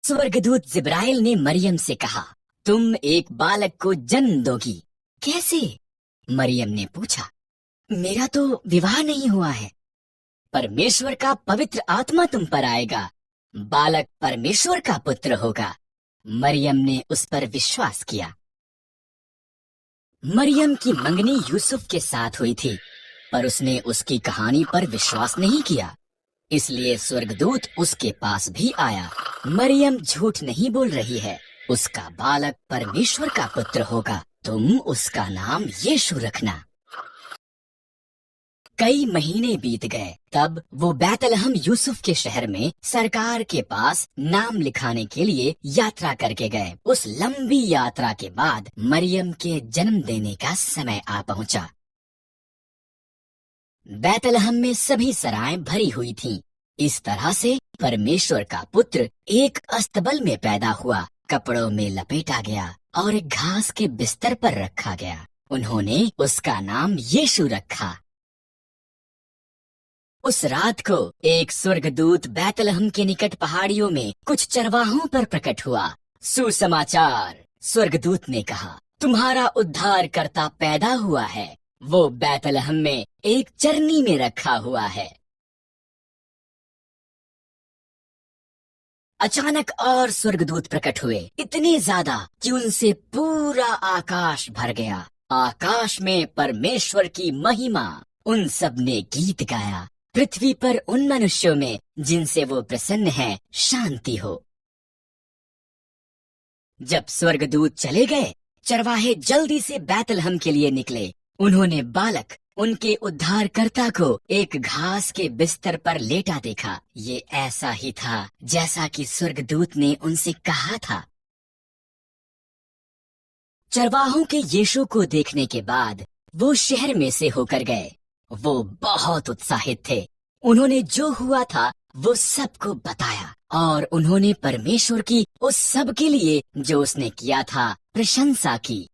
स्वर्गदूत जिब्राइल ने मरियम से कहा, तुम एक बालक को जन्म दोगी। कैसे? मरियम ने पूछा। मेरा तो विवाह नहीं हुआ है। परमेश्वर का पवित्र आत्मा तुम पर आएगा, बालक परमेश्वर का पुत्र होगा। मरियम ने उस पर विश्वास किया। मरियम की मंगनी यूसुफ के साथ हुई थी, पर उसने उसकी कहानी पर विश्वास नहीं किया। इसलिए स्वर्गदूत उसके पास भी आया। मरियम झूठ नहीं बोल रही है, उसका बालक परमेश्वर का पुत्र होगा। तुम उसका नाम यीशु रखना। कई महीने बीत गए, तब वो बैतलहम यूसुफ के शहर में सरकार के पास नाम लिखाने के लिए यात्रा करके गए। उस लंबी यात्रा के बाद मरियम के जन्म देने का समय आ पहुंचा। बैतलहम में सभी सराएं भरी हुई थीं। इस तरह से परमेश्वर का पुत्र एक अस्तबल में पैदा हुआ, कपड़ों में लपेटा गया और एक घास के बिस्तर पर रखा गया। उन्होंने उसका नाम यीशु रखा। उस रात को एक स्वर्गदूत बैतलहम के निकट पहाड़ियों में कुछ चरवाहों पर प्रकट हुआ। सुसमाचार, स्वर्गदूत ने कहा, तुम्हारा उद्धारकर्ता पैदा हुआ है। वो बैतलहम में एक चरनी में रखा हुआ है। अचानक और स्वर्गदूत प्रकट हुए, इतने ज्यादा कि उनसे पूरा आकाश भर गया। आकाश में परमेश्वर की महिमा। उन सब ने गीत गाया, पृथ्वी पर उन मनुष्यों में जिनसे वो प्रसन्न है शांति हो। जब स्वर्गदूत चले गए, चरवाहे जल्दी से बैतलहम के लिए निकले। उन्होंने बालक, उनके उद्धारकर्ता को एक घास के बिस्तर पर लेटा देखा। ये ऐसा ही था जैसा कि स्वर्गदूत ने उनसे कहा था। चरवाहों के यीशु को देखने के बाद वो शहर में से होकर गए। वो बहुत उत्साहित थे। उन्होंने जो हुआ था वो सबको बताया और उन्होंने परमेश्वर की उस सब के लिए जो उसने किया था प्रशंसा की।